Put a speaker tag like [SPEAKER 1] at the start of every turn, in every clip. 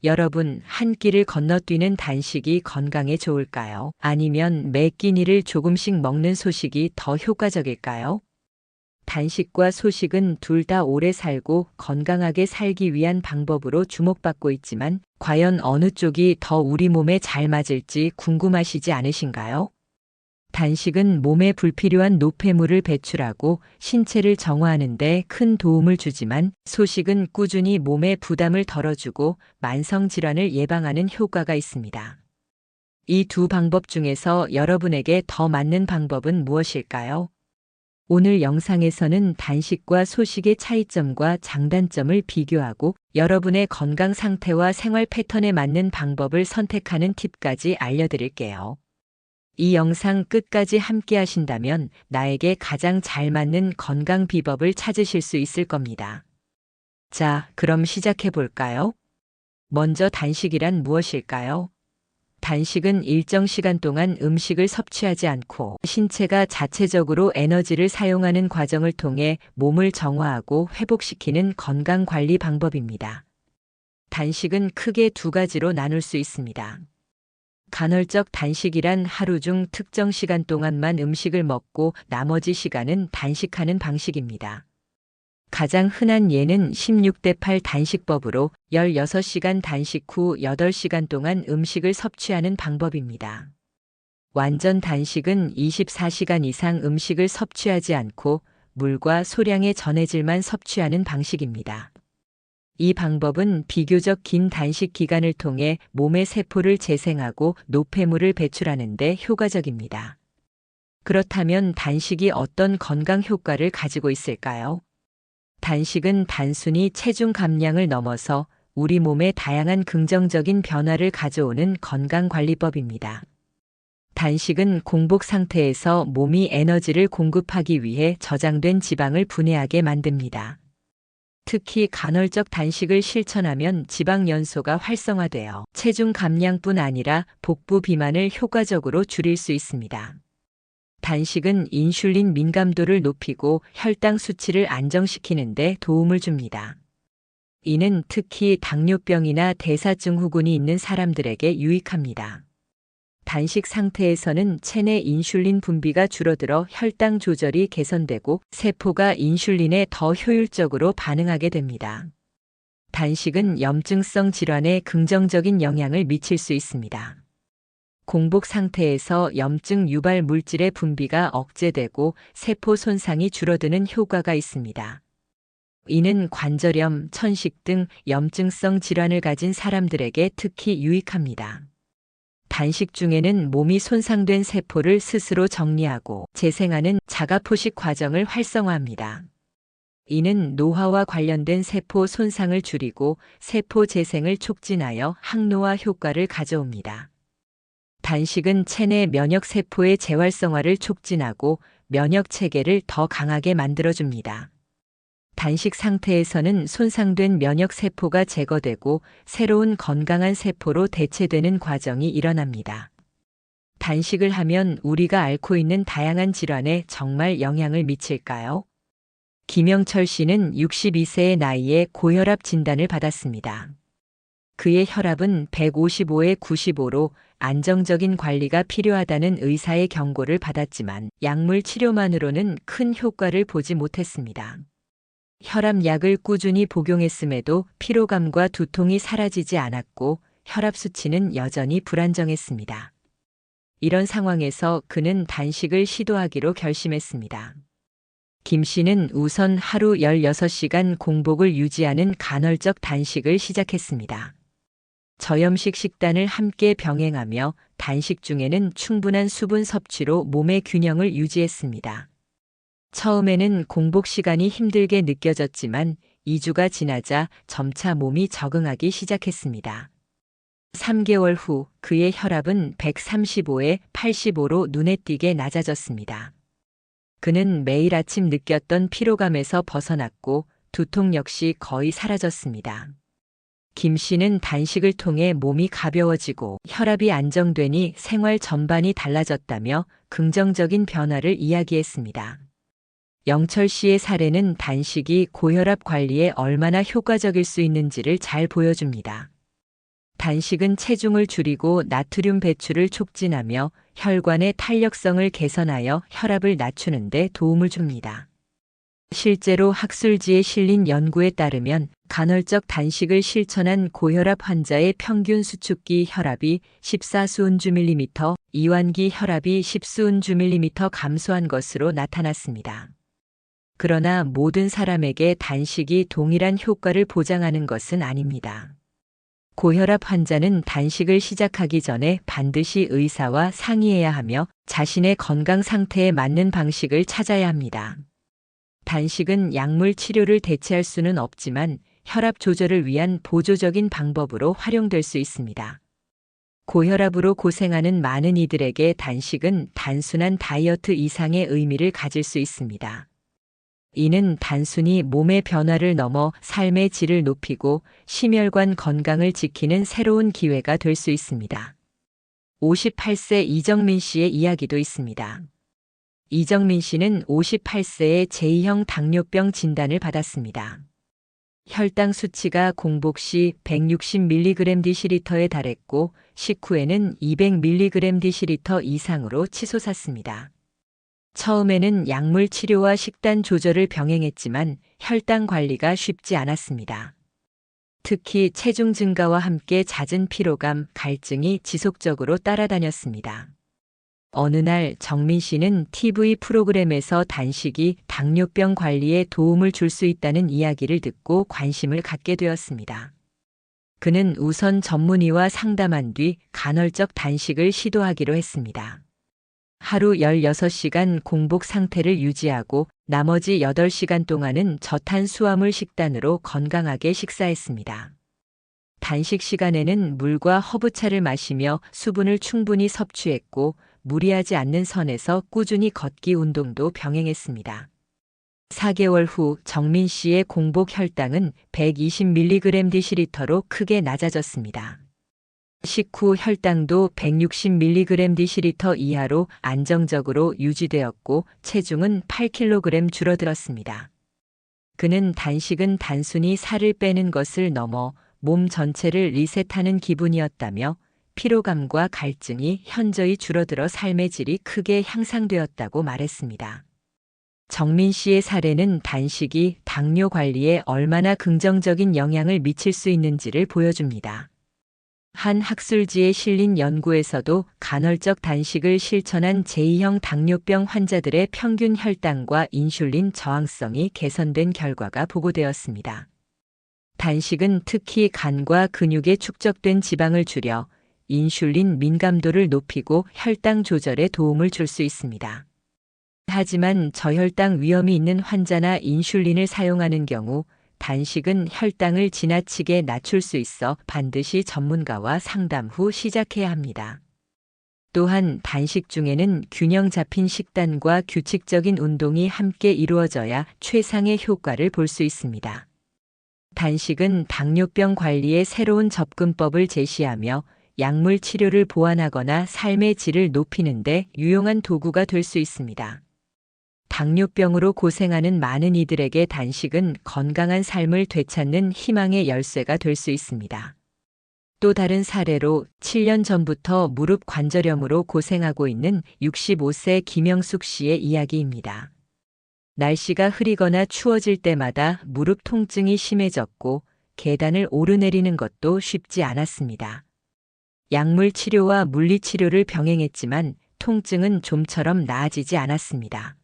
[SPEAKER 1] 여러분, 한 끼를 건너뛰는 단식이 건강에 좋을까요? 아니면 매 끼니를 조금씩 먹는 소식이 더 효과적일까요? 단식과 소식은 둘 다 오래 살고 건강하게 살기 위한 방법으로 주목받고 있지만, 과연 어느 쪽이 더 우리 몸에 잘 맞을지 궁금하시지 않으신가요? 단식은 몸에 불필요한 노폐물을 배출하고 신체를 정화하는 데 큰 도움을 주지만, 소식은 꾸준히 몸에 부담을 덜어주고 만성질환을 예방하는 효과가 있습니다. 이 두 방법 중에서 여러분에게 더 맞는 방법은 무엇일까요? 오늘 영상에서는 단식과 소식의 차이점과 장단점을 비교하고 여러분의 건강 상태와 생활 패턴에 맞는 방법을 선택하는 팁까지 알려드릴게요. 이 영상 끝까지 함께 하신다면 나에게 가장 잘 맞는 건강 비법을 찾으실 수 있을 겁니다. 자, 그럼 시작해 볼까요? 먼저 단식이란 무엇일까요? 단식은 일정 시간 동안 음식을 섭취하지 않고 신체가 자체적으로 에너지를 사용하는 과정을 통해 몸을 정화하고 회복시키는 건강 관리 방법입니다. 단식은 크게 두 가지로 나눌 수 있습니다. 간헐적 단식이란 하루 중 특정 시간 동안만 음식을 먹고 나머지 시간은 단식하는 방식입니다. 가장 흔한 예는 16대8 단식법으로 16시간 단식 후 8시간 동안 음식을 섭취하는 방법입니다. 완전 단식은 24시간 이상 음식을 섭취하지 않고 물과 소량의 전해질만 섭취하는 방식입니다. 이 방법은 비교적 긴 단식 기간을 통해 몸의 세포를 재생하고 노폐물을 배출하는 데 효과적입니다. 그렇다면 단식이 어떤 건강 효과를 가지고 있을까요? 단식은 단순히 체중 감량을 넘어서 우리 몸에 다양한 긍정적인 변화를 가져오는 건강관리법입니다. 단식은 공복 상태에서 몸이 에너지를 공급하기 위해 저장된 지방을 분해하게 만듭니다. 특히 간헐적 단식을 실천하면 지방 연소가 활성화되어 체중 감량뿐 아니라 복부 비만을 효과적으로 줄일 수 있습니다. 단식은 인슐린 민감도를 높이고 혈당 수치를 안정시키는 데 도움을 줍니다. 이는 특히 당뇨병이나 대사증후군이 있는 사람들에게 유익합니다. 단식 상태에서는 체내 인슐린 분비가 줄어들어 혈당 조절이 개선되고 세포가 인슐린에 더 효율적으로 반응하게 됩니다. 단식은 염증성 질환에 긍정적인 영향을 미칠 수 있습니다. 공복 상태에서 염증 유발 물질의 분비가 억제되고 세포 손상이 줄어드는 효과가 있습니다. 이는 관절염, 천식 등 염증성 질환을 가진 사람들에게 특히 유익합니다. 단식 중에는 몸이 손상된 세포를 스스로 정리하고 재생하는 자가포식 과정을 활성화합니다. 이는 노화와 관련된 세포 손상을 줄이고 세포 재생을 촉진하여 항노화 효과를 가져옵니다. 단식은 체내 면역 세포의 재활성화를 촉진하고 면역 체계를 더 강하게 만들어줍니다. 단식 상태에서는 손상된 면역 세포가 제거되고 새로운 건강한 세포로 대체되는 과정이 일어납니다. 단식을 하면 우리가 앓고 있는 다양한 질환에 정말 영향을 미칠까요? 김영철 씨는 62세의 나이에 고혈압 진단을 받았습니다. 그의 혈압은 155에 95로 안정적인 관리가 필요하다는 의사의 경고를 받았지만 약물 치료만으로는 큰 효과를 보지 못했습니다. 혈압약을 꾸준히 복용했음에도 피로감과 두통이 사라지지 않았고 혈압 수치는 여전히 불안정했습니다. 이런 상황에서 그는 단식을 시도하기로 결심했습니다. 김 씨는 우선 하루 16시간 공복을 유지하는 간헐적 단식을 시작했습니다. 저염식 식단을 함께 병행하며 단식 중에는 충분한 수분 섭취로 몸의 균형을 유지했습니다. 처음에는 공복 시간이 힘들게 느껴졌지만 2주가 지나자 점차 몸이 적응하기 시작했습니다. 3개월 후 그의 혈압은 135에 85로 눈에 띄게 낮아졌습니다. 그는 매일 아침 느꼈던 피로감에서 벗어났고 두통 역시 거의 사라졌습니다. 김 씨는 단식을 통해 몸이 가벼워지고 혈압이 안정되니 생활 전반이 달라졌다며 긍정적인 변화를 이야기했습니다. 영철 씨의 사례는 단식이 고혈압 관리에 얼마나 효과적일 수 있는지를 잘 보여줍니다. 단식은 체중을 줄이고 나트륨 배출을 촉진하며 혈관의 탄력성을 개선하여 혈압을 낮추는 데 도움을 줍니다. 실제로 학술지에 실린 연구에 따르면 간헐적 단식을 실천한 고혈압 환자의 평균 수축기 혈압이 14수은주/ml, 이완기 혈압이 10수은주/ml 감소한 것으로 나타났습니다. 그러나 모든 사람에게 단식이 동일한 효과를 보장하는 것은 아닙니다. 고혈압 환자는 단식을 시작하기 전에 반드시 의사와 상의해야 하며 자신의 건강 상태에 맞는 방식을 찾아야 합니다. 단식은 약물 치료를 대체할 수는 없지만 혈압 조절을 위한 보조적인 방법으로 활용될 수 있습니다. 고혈압으로 고생하는 많은 이들에게 단식은 단순한 다이어트 이상의 의미를 가질 수 있습니다. 이는 단순히 몸의 변화를 넘어 삶의 질을 높이고 심혈관 건강을 지키는 새로운 기회가 될 수 있습니다. 58세 이정민 씨의 이야기도 있습니다. 이정민 씨는 58세에 제2형 당뇨병 진단을 받았습니다. 혈당 수치가 공복 시 160mg/dl에 달했고 식후에는 200mg/dl 이상으로 치솟았습니다. 처음에는 약물 치료와 식단 조절을 병행했지만 혈당 관리가 쉽지 않았습니다. 특히 체중 증가와 함께 잦은 피로감, 갈증이 지속적으로 따라다녔습니다. 어느 날 정민 씨는 TV 프로그램에서 단식이 당뇨병 관리에 도움을 줄 수 있다는 이야기를 듣고 관심을 갖게 되었습니다. 그는 우선 전문의와 상담한 뒤 간헐적 단식을 시도하기로 했습니다. 하루 16시간 공복 상태를 유지하고 나머지 8시간 동안은 저탄수화물 식단으로 건강하게 식사했습니다. 단식 시간에는 물과 허브차를 마시며 수분을 충분히 섭취했고 무리하지 않는 선에서 꾸준히 걷기 운동도 병행했습니다. 4개월 후 정민 씨의 공복 혈당은 120mg/dl로 크게 낮아졌습니다. 식후 혈당도 160mg/dl 이하로 안정적으로 유지되었고 체중은 8kg 줄어들었습니다. 그는 단식은 단순히 살을 빼는 것을 넘어 몸 전체를 리셋하는 기분이었다며 피로감과 갈증이 현저히 줄어들어 삶의 질이 크게 향상되었다고 말했습니다. 정민 씨의 사례는 단식이 당뇨 관리에 얼마나 긍정적인 영향을 미칠 수 있는지를 보여줍니다. 한 학술지에 실린 연구에서도 간헐적 단식을 실천한 제2형 당뇨병 환자들의 평균 혈당과 인슐린 저항성이 개선된 결과가 보고되었습니다. 단식은 특히 간과 근육에 축적된 지방을 줄여 인슐린 민감도를 높이고 혈당 조절에 도움을 줄 수 있습니다. 하지만 저혈당 위험이 있는 환자나 인슐린을 사용하는 경우 단식은 혈당을 지나치게 낮출 수 있어 반드시 전문가와 상담 후 시작해야 합니다. 또한 단식 중에는 균형 잡힌 식단과 규칙적인 운동이 함께 이루어져야 최상의 효과를 볼 수 있습니다. 단식은 당뇨병 관리의 새로운 접근법을 제시하며 약물 치료를 보완하거나 삶의 질을 높이는 데 유용한 도구가 될 수 있습니다. 당뇨병으로 고생하는 많은 이들에게 단식은 건강한 삶을 되찾는 희망의 열쇠가 될 수 있습니다. 또 다른 사례로 7년 전부터 무릎 관절염으로 고생하고 있는 65세 김영숙 씨의 이야기입니다. 날씨가 흐리거나 추워질 때마다 무릎 통증이 심해졌고 계단을 오르내리는 것도 쉽지 않았습니다. 약물 치료와 물리 치료를 병행했지만 통증은 좀처럼 나아지지 않았습니다.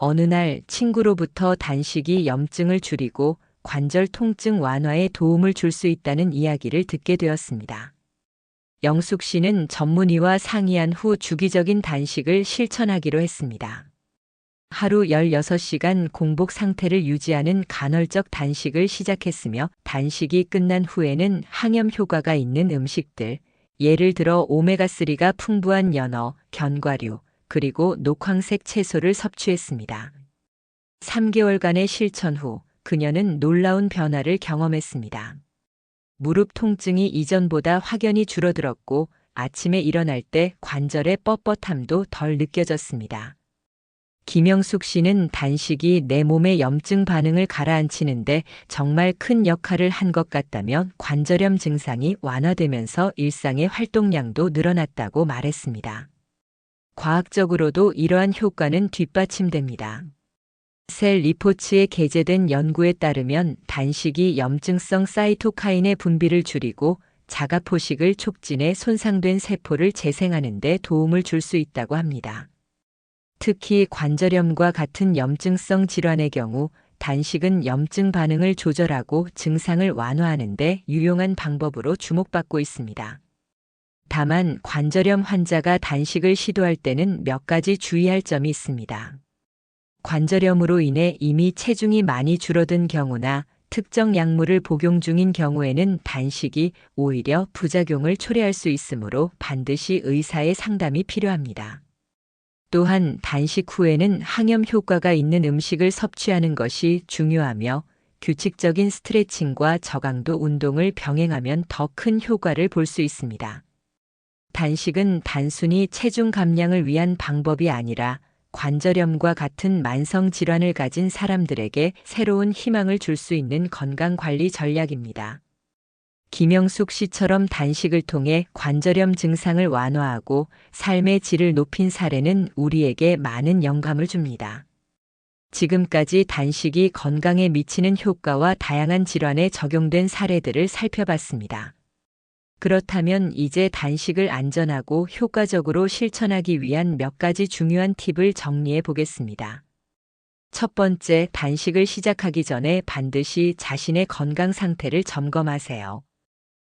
[SPEAKER 1] 어느 날 친구로부터 단식이 염증을 줄이고 관절 통증 완화에 도움을 줄 수 있다는 이야기를 듣게 되었습니다. 영숙 씨는 전문의와 상의한 후 주기적인 단식을 실천하기로 했습니다. 하루 16시간 공복 상태를 유지하는 간헐적 단식을 시작했으며 단식이 끝난 후에는 항염 효과가 있는 음식들, 예를 들어 오메가3가 풍부한 연어, 견과류, 그리고 녹황색 채소를 섭취했습니다. 3개월간의 실천 후 그녀는 놀라운 변화를 경험했습니다. 무릎 통증이 이전보다 확연히 줄어들었고 아침에 일어날 때 관절의 뻣뻣함도 덜 느껴졌습니다. 김영숙 씨는 단식이 내 몸의 염증 반응을 가라앉히는데 정말 큰 역할을 한 것 같다며 관절염 증상이 완화되면서 일상의 활동량도 늘어났다고 말했습니다. 과학적으로도 이러한 효과는 뒷받침됩니다. 셀 리포츠에 게재된 연구에 따르면 단식이 염증성 사이토카인의 분비를 줄이고 자가포식을 촉진해 손상된 세포를 재생하는 데 도움을 줄 수 있다고 합니다. 특히 관절염과 같은 염증성 질환의 경우 단식은 염증 반응을 조절하고 증상을 완화하는 데 유용한 방법으로 주목받고 있습니다. 다만 관절염 환자가 단식을 시도할 때는 몇 가지 주의할 점이 있습니다. 관절염으로 인해 이미 체중이 많이 줄어든 경우나 특정 약물을 복용 중인 경우에는 단식이 오히려 부작용을 초래할 수 있으므로 반드시 의사의 상담이 필요합니다. 또한 단식 후에는 항염 효과가 있는 음식을 섭취하는 것이 중요하며 규칙적인 스트레칭과 저강도 운동을 병행하면 더 큰 효과를 볼 수 있습니다. 단식은 단순히 체중 감량을 위한 방법이 아니라 관절염과 같은 만성 질환을 가진 사람들에게 새로운 희망을 줄 수 있는 건강관리 전략입니다. 김영숙 씨처럼 단식을 통해 관절염 증상을 완화하고 삶의 질을 높인 사례는 우리에게 많은 영감을 줍니다. 지금까지 단식이 건강에 미치는 효과와 다양한 질환에 적용된 사례들을 살펴봤습니다. 그렇다면 이제 단식을 안전하고 효과적으로 실천하기 위한 몇 가지 중요한 팁을 정리해 보겠습니다. 첫 번째, 단식을 시작하기 전에 반드시 자신의 건강 상태를 점검하세요.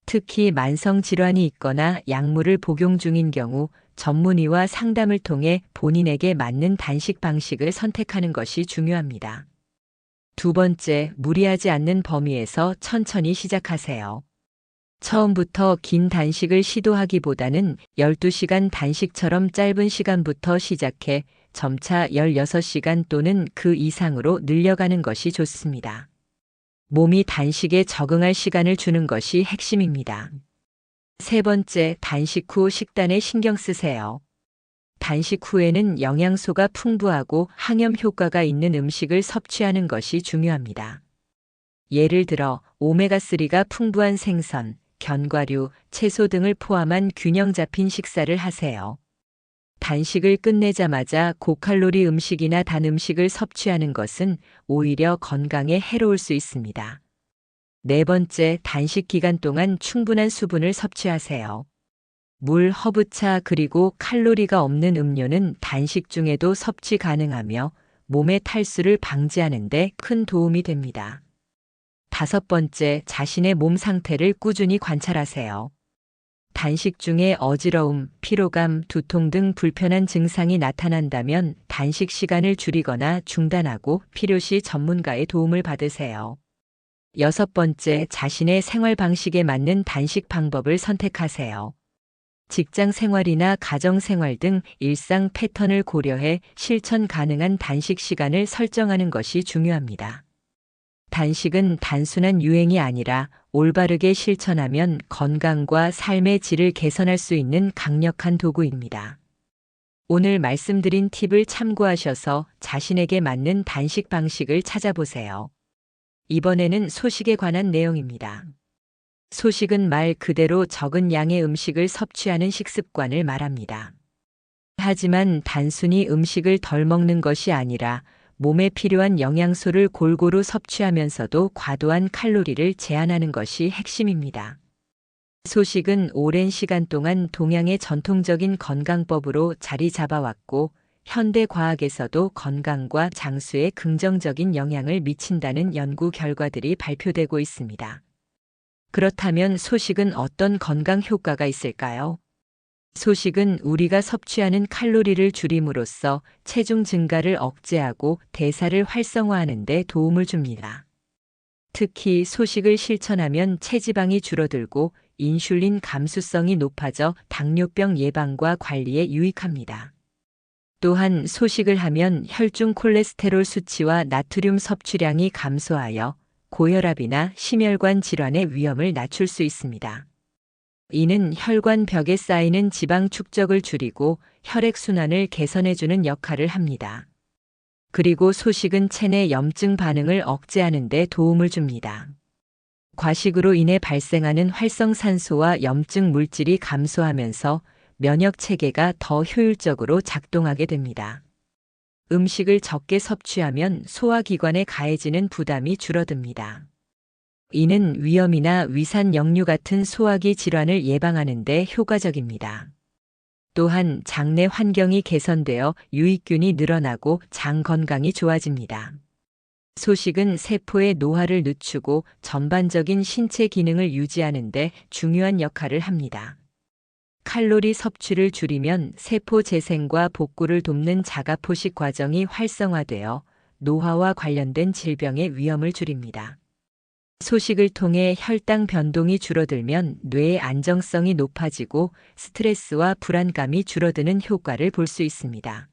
[SPEAKER 1] 특히 만성 질환이 있거나 약물을 복용 중인 경우 전문의와 상담을 통해 본인에게 맞는 단식 방식을 선택하는 것이 중요합니다. 두 번째, 무리하지 않는 범위에서 천천히 시작하세요. 처음부터 긴 단식을 시도하기보다는 12시간 단식처럼 짧은 시간부터 시작해 점차 16시간 또는 그 이상으로 늘려가는 것이 좋습니다. 몸이 단식에 적응할 시간을 주는 것이 핵심입니다. 세 번째, 단식 후 식단에 신경 쓰세요. 단식 후에는 영양소가 풍부하고 항염 효과가 있는 음식을 섭취하는 것이 중요합니다. 예를 들어 오메가3가 풍부한 생선, 견과류, 채소 등을 포함한 균형 잡힌 식사를 하세요. 단식을 끝내자마자 고칼로리 음식이나 단 음식을 섭취하는 것은 오히려 건강에 해로울 수 있습니다. 네 번째, 단식 기간 동안 충분한 수분을 섭취하세요. 물, 허브차 그리고 칼로리가 없는 음료는 단식 중에도 섭취 가능하며 몸의 탈수를 방지하는 데 큰 도움이 됩니다. 다섯 번째, 자신의 몸 상태를 꾸준히 관찰하세요. 단식 중에 어지러움, 피로감, 두통 등 불편한 증상이 나타난다면 단식 시간을 줄이거나 중단하고 필요시 전문가의 도움을 받으세요. 여섯 번째, 자신의 생활 방식에 맞는 단식 방법을 선택하세요. 직장 생활이나 가정 생활 등 일상 패턴을 고려해 실천 가능한 단식 시간을 설정하는 것이 중요합니다. 단식은 단순한 유행이 아니라 올바르게 실천하면 건강과 삶의 질을 개선할 수 있는 강력한 도구입니다. 오늘 말씀드린 팁을 참고하셔서 자신에게 맞는 단식 방식을 찾아보세요. 이번에는 소식에 관한 내용입니다. 소식은 말 그대로 적은 양의 음식을 섭취하는 식습관을 말합니다. 하지만 단순히 음식을 덜 먹는 것이 아니라 몸에 필요한 영양소를 골고루 섭취하면서도 과도한 칼로리를 제한하는 것이 핵심입니다. 소식은 오랜 시간 동안 동양의 전통적인 건강법으로 자리 잡아왔고, 현대 과학에서도 건강과 장수에 긍정적인 영향을 미친다는 연구 결과들이 발표되고 있습니다. 그렇다면 소식은 어떤 건강 효과가 있을까요? 소식은 우리가 섭취하는 칼로리를 줄임으로써 체중 증가를 억제하고 대사를 활성화하는 데 도움을 줍니다. 특히 소식을 실천하면 체지방이 줄어들고 인슐린 감수성이 높아져 당뇨병 예방과 관리에 유익합니다. 또한 소식을 하면 혈중 콜레스테롤 수치와 나트륨 섭취량이 감소하여 고혈압이나 심혈관 질환의 위험을 낮출 수 있습니다. 이는 혈관벽에 쌓이는 지방 축적을 줄이고 혈액순환을 개선해주는 역할을 합니다. 그리고 소식은 체내 염증 반응을 억제하는 데 도움을 줍니다. 과식으로 인해 발생하는 활성산소와 염증 물질이 감소하면서 면역 체계가 더 효율적으로 작동하게 됩니다. 음식을 적게 섭취하면 소화기관에 가해지는 부담이 줄어듭니다. 이는 위염이나 위산 역류 같은 소화기 질환을 예방하는 데 효과적입니다. 또한 장내 환경이 개선되어 유익균이 늘어나고 장 건강이 좋아집니다. 소식은 세포의 노화를 늦추고 전반적인 신체 기능을 유지하는 데 중요한 역할을 합니다. 칼로리 섭취를 줄이면 세포 재생과 복구를 돕는 자가포식 과정이 활성화되어 노화와 관련된 질병의 위험을 줄입니다. 소식을 통해 혈당 변동이 줄어들면 뇌의 안정성이 높아지고 스트레스와 불안감이 줄어드는 효과를 볼 수 있습니다.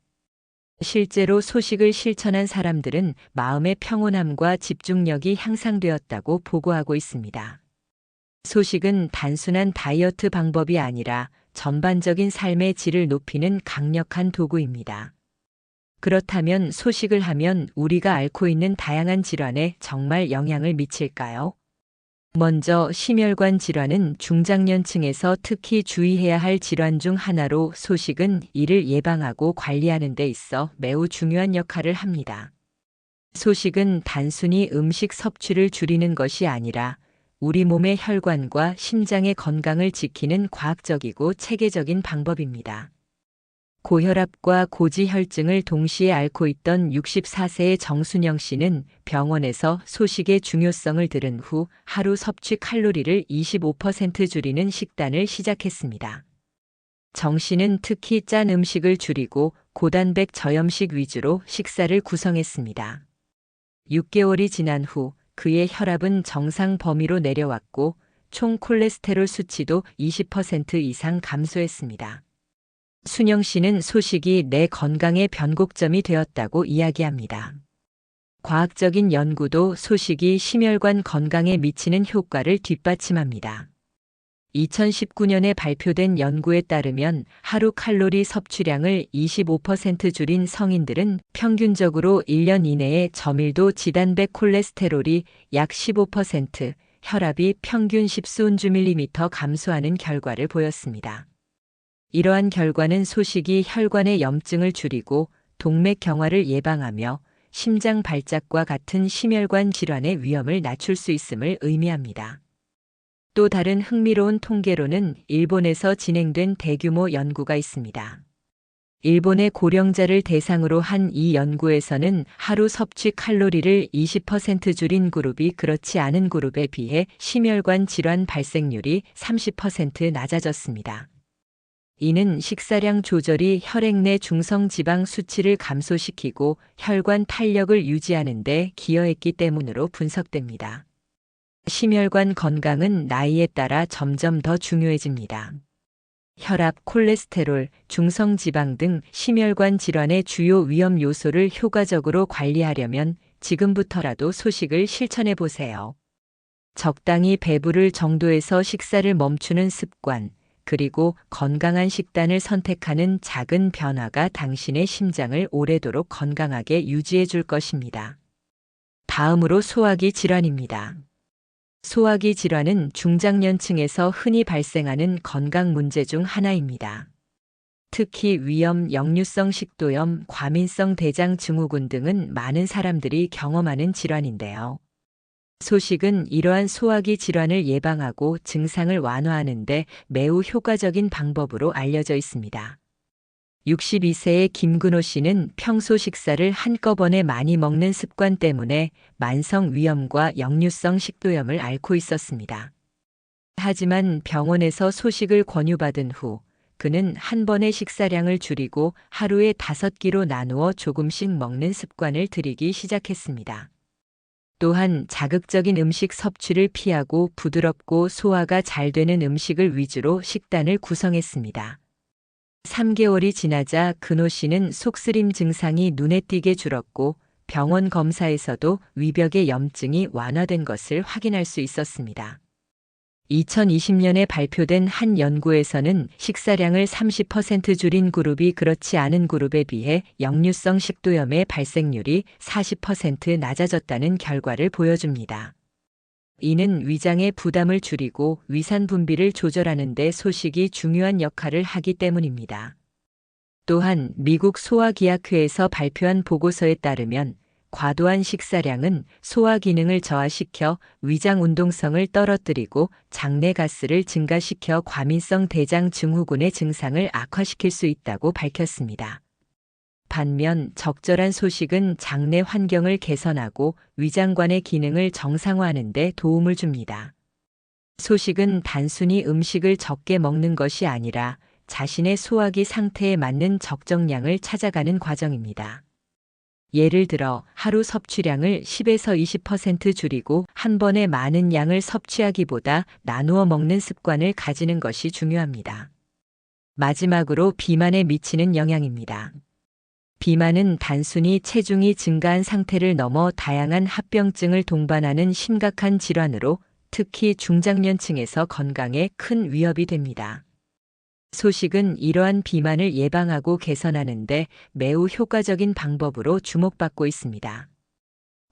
[SPEAKER 1] 실제로 소식을 실천한 사람들은 마음의 평온함과 집중력이 향상되었다고 보고하고 있습니다. 소식은 단순한 다이어트 방법이 아니라 전반적인 삶의 질을 높이는 강력한 도구입니다. 그렇다면 소식을 하면 우리가 앓고 있는 다양한 질환에 정말 영향을 미칠까요? 먼저 심혈관 질환은 중장년층에서 특히 주의해야 할 질환 중 하나로 소식은 이를 예방하고 관리하는 데 있어 매우 중요한 역할을 합니다. 소식은 단순히 음식 섭취를 줄이는 것이 아니라 우리 몸의 혈관과 심장의 건강을 지키는 과학적이고 체계적인 방법입니다. 고혈압과 고지혈증을 동시에 앓고 있던 64세의 정순영 씨는 병원에서 소식의 중요성을 들은 후 하루 섭취 칼로리를 25% 줄이는 식단을 시작했습니다. 정 씨는 특히 짠 음식을 줄이고 고단백 저염식 위주로 식사를 구성했습니다. 6개월이 지난 후 그의 혈압은 정상 범위로 내려왔고 총 콜레스테롤 수치도 20% 이상 감소했습니다. 순영 씨는 소식이 내 건강의 변곡점이 되었다고 이야기합니다. 과학적인 연구도 소식이 심혈관 건강에 미치는 효과를 뒷받침합니다. 2019년에 발표된 연구에 따르면 하루 칼로리 섭취량을 25% 줄인 성인들은 평균적으로 1년 이내에 저밀도 지단백 콜레스테롤이 약 15%, 혈압이 평균 10순주 밀리미터 감소하는 결과를 보였습니다. 이러한 결과는 소식이 혈관의 염증을 줄이고 동맥 경화를 예방하며 심장 발작과 같은 심혈관 질환의 위험을 낮출 수 있음을 의미합니다. 또 다른 흥미로운 통계로는 일본에서 진행된 대규모 연구가 있습니다. 일본의 고령자를 대상으로 한 이 연구에서는 하루 섭취 칼로리를 20% 줄인 그룹이 그렇지 않은 그룹에 비해 심혈관 질환 발생률이 30% 낮아졌습니다. 이는 식사량 조절이 혈액 내 중성 지방 수치를 감소시키고 혈관 탄력을 유지하는 데 기여했기 때문으로 분석됩니다. 심혈관 건강은 나이에 따라 점점 더 중요해집니다. 혈압, 콜레스테롤, 중성 지방 등 심혈관 질환의 주요 위험 요소를 효과적으로 관리하려면 지금부터라도 소식을 실천해 보세요. 적당히 배부를 정도에서 식사를 멈추는 습관, 그리고 건강한 식단을 선택하는 작은 변화가 당신의 심장을 오래도록 건강하게 유지해 줄 것입니다. 다음으로 소화기 질환입니다. 소화기 질환은 중장년층에서 흔히 발생하는 건강 문제 중 하나입니다. 특히 위염, 역류성 식도염, 과민성 대장 증후군 등은 많은 사람들이 경험하는 질환인데요. 소식은 이러한 소화기 질환을 예방하고 증상을 완화하는 데 매우 효과적인 방법으로 알려져 있습니다. 62세의 김근호 씨는 평소 식사를 한꺼번에 많이 먹는 습관 때문에 만성 위염과 역류성 식도염을 앓고 있었습니다. 하지만 병원에서 소식을 권유받은 후 그는 한 번의 식사량을 줄이고 하루에 5끼로 나누어 조금씩 먹는 습관을 들이기 시작했습니다. 또한 자극적인 음식 섭취를 피하고 부드럽고 소화가 잘 되는 음식을 위주로 식단을 구성했습니다. 3개월이 지나자 근호 씨는 속쓰림 증상이 눈에 띄게 줄었고 병원 검사에서도 위벽의 염증이 완화된 것을 확인할 수 있었습니다. 2020년에 발표된 한 연구에서는 식사량을 30% 줄인 그룹이 그렇지 않은 그룹에 비해 역류성 식도염의 발생률이 40% 낮아졌다는 결과를 보여줍니다. 이는 위장의 부담을 줄이고 위산 분비를 조절하는 데 소식이 중요한 역할을 하기 때문입니다. 또한 미국 소화기학회에서 발표한 보고서에 따르면 과도한 식사량은 소화 기능을 저하시켜 위장 운동성을 떨어뜨리고 장내 가스를 증가시켜 과민성 대장 증후군의 증상을 악화시킬 수 있다고 밝혔습니다. 반면 적절한 소식은 장내 환경을 개선하고 위장관의 기능을 정상화하는 데 도움을 줍니다. 소식은 단순히 음식을 적게 먹는 것이 아니라 자신의 소화기 상태에 맞는 적정량을 찾아가는 과정입니다. 예를 들어 하루 섭취량을 10에서 20% 줄이고 한 번에 많은 양을 섭취하기보다 나누어 먹는 습관을 가지는 것이 중요합니다. 마지막으로 비만에 미치는 영향입니다. 비만은 단순히 체중이 증가한 상태를 넘어 다양한 합병증을 동반하는 심각한 질환으로 특히 중장년층에서 건강에 큰 위협이 됩니다. 소식은 이러한 비만을 예방하고 개선하는 데 매우 효과적인 방법으로 주목받고 있습니다.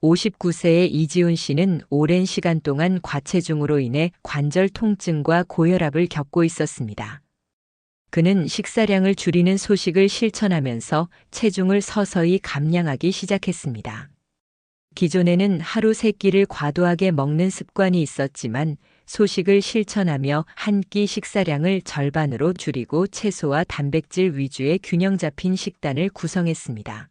[SPEAKER 1] 59세의 이지훈 씨는 오랜 시간 동안 과체중으로 인해 관절 통증과 고혈압을 겪고 있었습니다. 그는 식사량을 줄이는 소식을 실천하면서 체중을 서서히 감량하기 시작했습니다. 기존에는 하루 3끼를 과도하게 먹는 습관이 있었지만 소식을 실천하며 한 끼 식사량을 절반으로 줄이고 채소와 단백질 위주의 균형 잡힌 식단을 구성했습니다.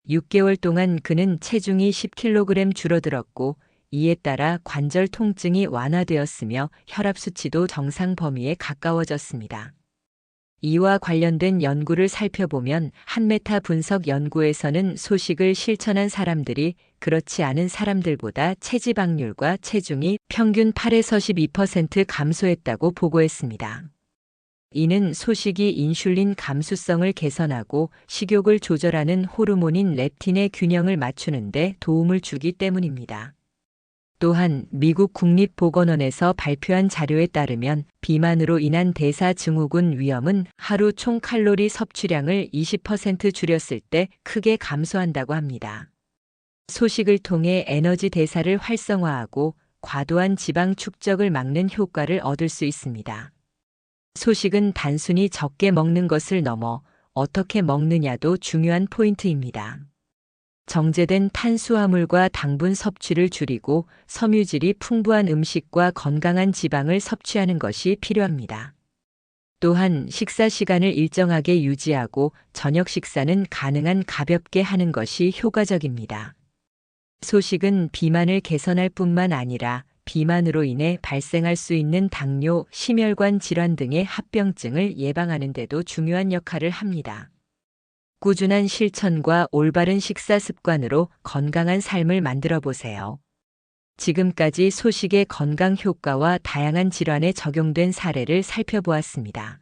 [SPEAKER 1] 6개월 동안 그는 체중이 10kg 줄어들었고 이에 따라 관절 통증이 완화되었으며 혈압 수치도 정상 범위에 가까워졌습니다. 이와 관련된 연구를 살펴보면 한메타 분석 연구에서는 소식을 실천한 사람들이 그렇지 않은 사람들보다 체지방률과 체중이 평균 8에서 12% 감소했다고 보고했습니다. 이는 소식이 인슐린 감수성을 개선하고 식욕을 조절하는 호르몬인 렙틴의 균형을 맞추는 데 도움을 주기 때문입니다. 또한 미국 국립보건원에서 발표한 자료에 따르면 비만으로 인한 대사증후군 위험은 하루 총 칼로리 섭취량을 20% 줄였을 때 크게 감소한다고 합니다. 소식을 통해 에너지 대사를 활성화하고 과도한 지방 축적을 막는 효과를 얻을 수 있습니다. 소식은 단순히 적게 먹는 것을 넘어 어떻게 먹느냐도 중요한 포인트입니다. 정제된 탄수화물과 당분 섭취를 줄이고 섬유질이 풍부한 음식과 건강한 지방을 섭취하는 것이 필요합니다. 또한 식사 시간을 일정하게 유지하고 저녁 식사는 가능한 가볍게 하는 것이 효과적입니다. 소식은 비만을 개선할 뿐만 아니라 비만으로 인해 발생할 수 있는 당뇨, 심혈관 질환 등의 합병증을 예방하는 데도 중요한 역할을 합니다. 꾸준한 실천과 올바른 식사 습관으로 건강한 삶을 만들어 보세요. 지금까지 소식의 건강 효과와 다양한 질환에 적용된 사례를 살펴보았습니다.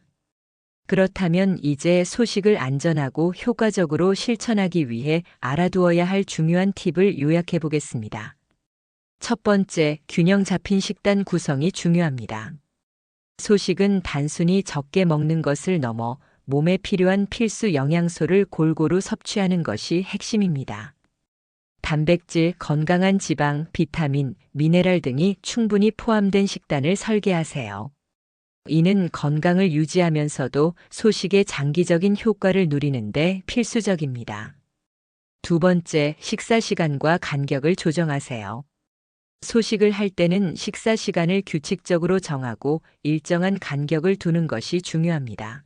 [SPEAKER 1] 그렇다면 이제 소식을 안전하고 효과적으로 실천하기 위해 알아두어야 할 중요한 팁을 요약해 보겠습니다. 첫 번째, 균형 잡힌 식단 구성이 중요합니다. 소식은 단순히 적게 먹는 것을 넘어 몸에 필요한 필수 영양소를 골고루 섭취하는 것이 핵심입니다. 단백질, 건강한 지방, 비타민, 미네랄 등이 충분히 포함된 식단을 설계하세요. 이는 건강을 유지하면서도 소식의 장기적인 효과를 누리는데 필수적입니다. 두 번째, 식사 시간과 간격을 조정하세요. 소식을 할 때는 식사 시간을 규칙적으로 정하고 일정한 간격을 두는 것이 중요합니다.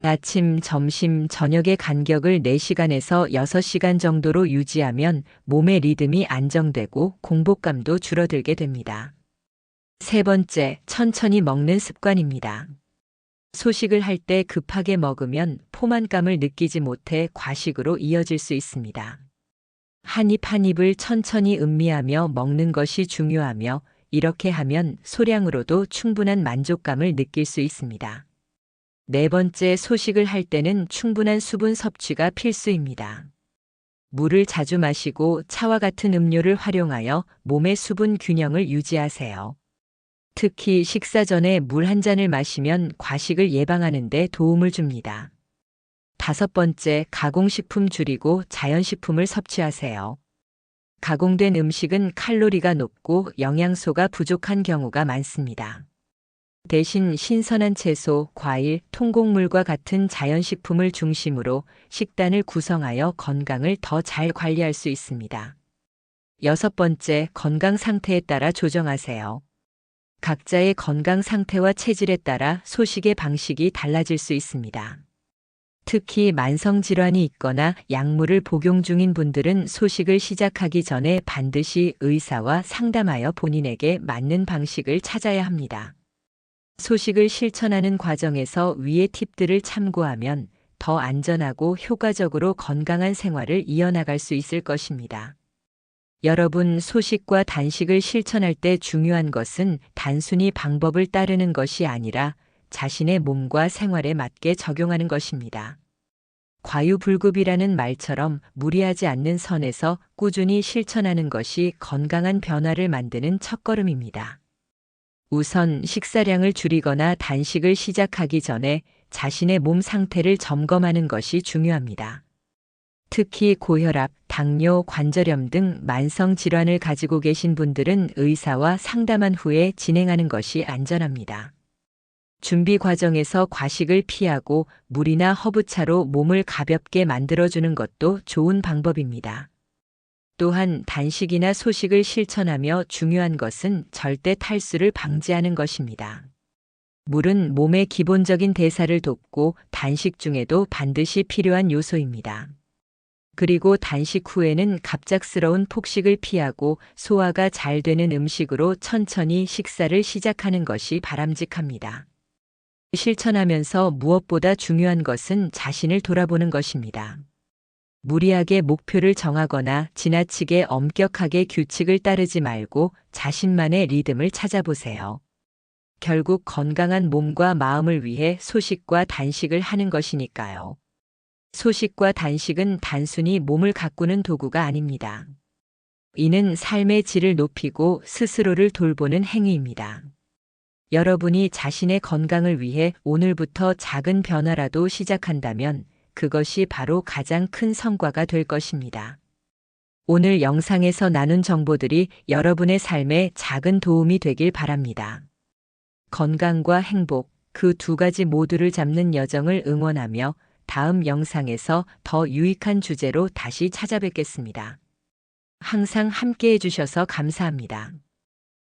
[SPEAKER 1] 아침, 점심, 저녁의 간격을 4시간에서 6시간 정도로 유지하면 몸의 리듬이 안정되고 공복감도 줄어들게 됩니다. 세 번째, 천천히 먹는 습관입니다. 소식을 할 때 급하게 먹으면 포만감을 느끼지 못해 과식으로 이어질 수 있습니다. 한 입 한 입을 천천히 음미하며 먹는 것이 중요하며 이렇게 하면 소량으로도 충분한 만족감을 느낄 수 있습니다. 네 번째, 소식을 할 때는 충분한 수분 섭취가 필수입니다. 물을 자주 마시고 차와 같은 음료를 활용하여 몸의 수분 균형을 유지하세요. 특히 식사 전에 물 한 잔을 마시면 과식을 예방하는 데 도움을 줍니다. 5번째, 가공식품 줄이고 자연식품을 섭취하세요. 가공된 음식은 칼로리가 높고 영양소가 부족한 경우가 많습니다. 대신 신선한 채소, 과일, 통곡물과 같은 자연식품을 중심으로 식단을 구성하여 건강을 더 잘 관리할 수 있습니다. 6번째, 건강 상태에 따라 조정하세요. 각자의 건강 상태와 체질에 따라 소식의 방식이 달라질 수 있습니다. 특히 만성질환이 있거나 약물을 복용 중인 분들은 소식을 시작하기 전에 반드시 의사와 상담하여 본인에게 맞는 방식을 찾아야 합니다. 소식을 실천하는 과정에서 위의 팁들을 참고하면 더 안전하고 효과적으로 건강한 생활을 이어나갈 수 있을 것입니다. 여러분, 소식과 단식을 실천할 때 중요한 것은 단순히 방법을 따르는 것이 아니라 자신의 몸과 생활에 맞게 적용하는 것입니다. 과유불급이라는 말처럼 무리하지 않는 선에서 꾸준히 실천하는 것이 건강한 변화를 만드는 첫걸음입니다. 우선 식사량을 줄이거나 단식을 시작하기 전에 자신의 몸 상태를 점검하는 것이 중요합니다. 특히 고혈압, 당뇨, 관절염 등 만성 질환을 가지고 계신 분들은 의사와 상담한 후에 진행하는 것이 안전합니다. 준비 과정에서 과식을 피하고 물이나 허브차로 몸을 가볍게 만들어주는 것도 좋은 방법입니다. 또한 단식이나 소식을 실천하며 중요한 것은 절대 탈수를 방지하는 것입니다. 물은 몸의 기본적인 대사를 돕고 단식 중에도 반드시 필요한 요소입니다. 그리고 단식 후에는 갑작스러운 폭식을 피하고 소화가 잘 되는 음식으로 천천히 식사를 시작하는 것이 바람직합니다. 실천하면서 무엇보다 중요한 것은 자신을 돌아보는 것입니다. 무리하게 목표를 정하거나 지나치게 엄격하게 규칙을 따르지 말고 자신만의 리듬을 찾아보세요. 결국 건강한 몸과 마음을 위해 소식과 단식을 하는 것이니까요. 소식과 단식은 단순히 몸을 가꾸는 도구가 아닙니다. 이는 삶의 질을 높이고 스스로를 돌보는 행위입니다. 여러분이 자신의 건강을 위해 오늘부터 작은 변화라도 시작한다면 그것이 바로 가장 큰 성과가 될 것입니다. 오늘 영상에서 나눈 정보들이 여러분의 삶에 작은 도움이 되길 바랍니다. 건강과 행복, 그 두 가지 모두를 잡는 여정을 응원하며 다음 영상에서 더 유익한 주제로 다시 찾아뵙겠습니다. 항상 함께 해주셔서 감사합니다.